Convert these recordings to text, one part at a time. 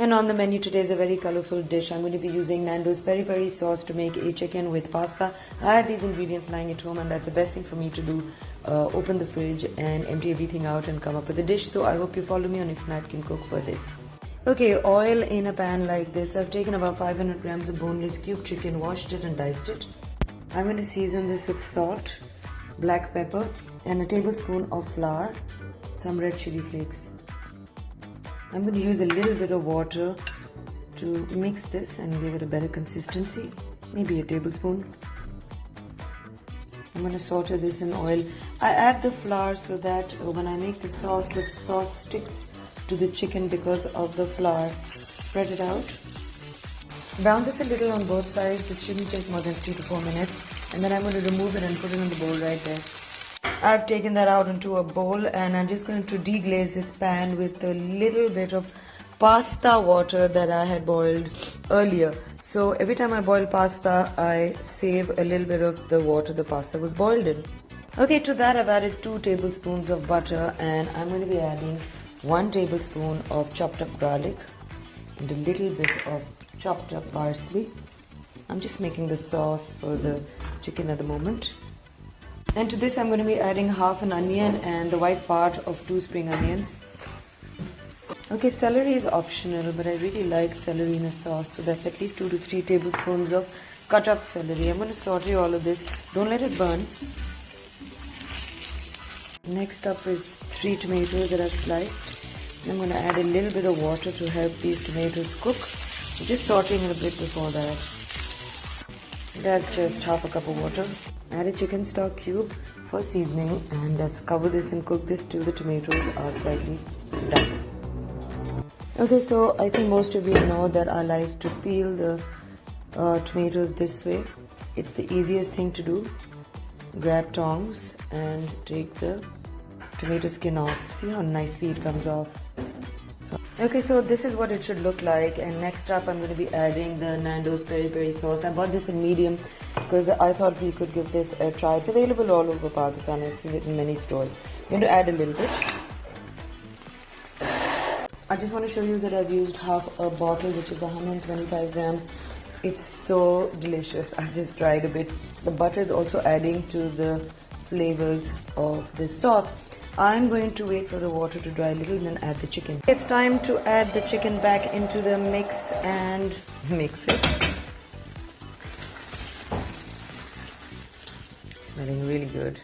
And on the menu today is a very colorful dish. I'm going to be using Nando's peri peri sauce to make a chicken with pasta. I had these ingredients lying at home and that's the best thing for me to do. Open the fridge and empty everything out and come up with a dish. So I hope you follow me on If Nat Can Cook for this. Okay, oil in a pan like this. I've taken about 500 grams of boneless cube chicken, washed it and diced it. I'm going to season this with salt, black pepper and a tablespoon of flour, some red chili flakes. I'm going to use a little bit of water to mix this and give it a better consistency, maybe a tablespoon. I'm going to saute this in oil. I add the flour so that when I make the sauce sticks to the chicken because of the flour. Spread it out. Brown this a little on both sides. This shouldn't take more than 3 to 4 minutes. And then I'm going to remove it and put it in the bowl right there. I've taken that out into a bowl and I'm just going to deglaze this pan with a little bit of pasta water that I had boiled earlier. So every time I boil pasta, I save a little bit of the water the pasta was boiled in. Okay, to that I've added 2 tablespoons of butter and I'm going to be adding 1 tablespoon of chopped up garlic and a little bit of chopped up parsley. I'm just making the sauce for the chicken at the moment. And to this I'm going to be adding half an onion and the white part of 2 spring onions. Okay, celery is optional, but I really like celery in a sauce, so that's at least 2 to 3 tablespoons of cut up celery. I'm going to saute all of this. Don't let it burn. Next up is 3 tomatoes that I've sliced. I'm going to add a little bit of water to help these tomatoes cook. Just sauteing it a bit before that. That's just half a cup of water. Add a chicken stock cube for seasoning and let's cover this and cook this till the tomatoes are slightly done. Okay, so I think most of you know that I like to peel the tomatoes this way. It's the easiest thing to do. Grab tongs and take the tomato skin off. See how nicely it comes off. Okay, so this is what it should look like, and next up I'm going to be adding the Nando's peri peri sauce. I bought this in medium because I thought we could give this a try. It's available all over Pakistan. I've seen it in many stores. I'm going to add a little bit. I just want to show you that I've used half a bottle, which is 125 grams. It's so delicious. I've just dried a bit. The butter is also adding to the flavors of this sauce. I'm going to wait for the water to dry a little and then add the chicken. It's time to add the chicken back into the mix and mix it. It's smelling really good.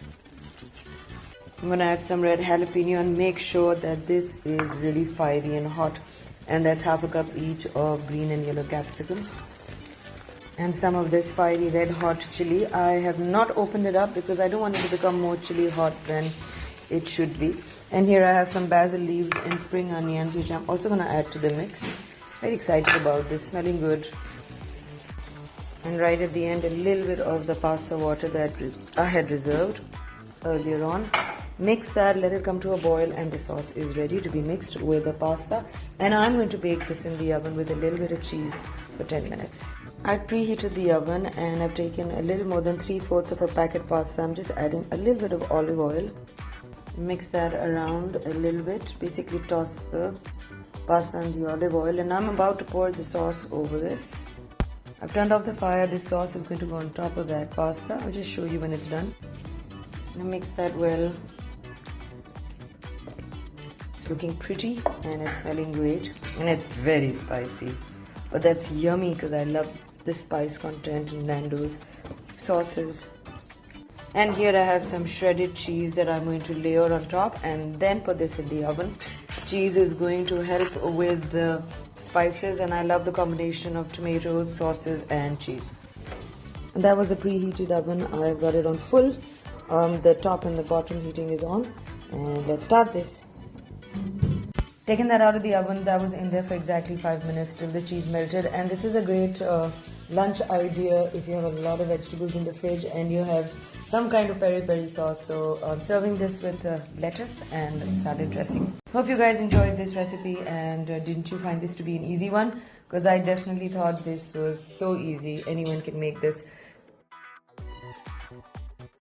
I'm going to add some red jalapeno and make sure that this is really fiery and hot. And that's half a cup each of green and yellow capsicum. And some of this fiery red hot chili. I have not opened it up because I don't want it to become more chili hot than it should be. And here I have some basil leaves and spring onions, which I'm also going to add to the mix. Very excited about this, smelling good. And right at the end, a little bit of the pasta water that I had reserved earlier on. Mix that, let it come to a boil, and the sauce is ready to be mixed with the pasta. And I'm going to bake this in the oven with a little bit of cheese for 10 minutes. I've preheated the oven and I've taken a little more than 3/4 of a packet pasta. I'm just adding a little bit of olive oil. Mix that around a little bit. Basically toss the pasta and the olive oil, and I'm about to pour the sauce over this. I've turned off the fire. This sauce is going to go on top of that pasta. I'll just show you when it's done. Now mix that well. It's looking pretty and it's smelling great, and it's very spicy, but that's yummy because I love the spice content in Nando's sauces. And here I have some shredded cheese that I'm going to layer on top and then put this in the oven. Cheese is going to help with the spices, and I love the combination of tomatoes, sauces and cheese. And that was a preheated oven. I've got it on full. The top and the bottom heating is on, and let's start this. Taking that out of the oven, that was in there for exactly 5 minutes till the cheese melted. And this is a great lunch idea if you have a lot of vegetables in the fridge and you have some kind of peri peri sauce. So I'm serving this with lettuce and salad dressing. Hope you guys enjoyed this recipe, and didn't you find this to be an easy one? Because I definitely thought this was so easy. Anyone can make this.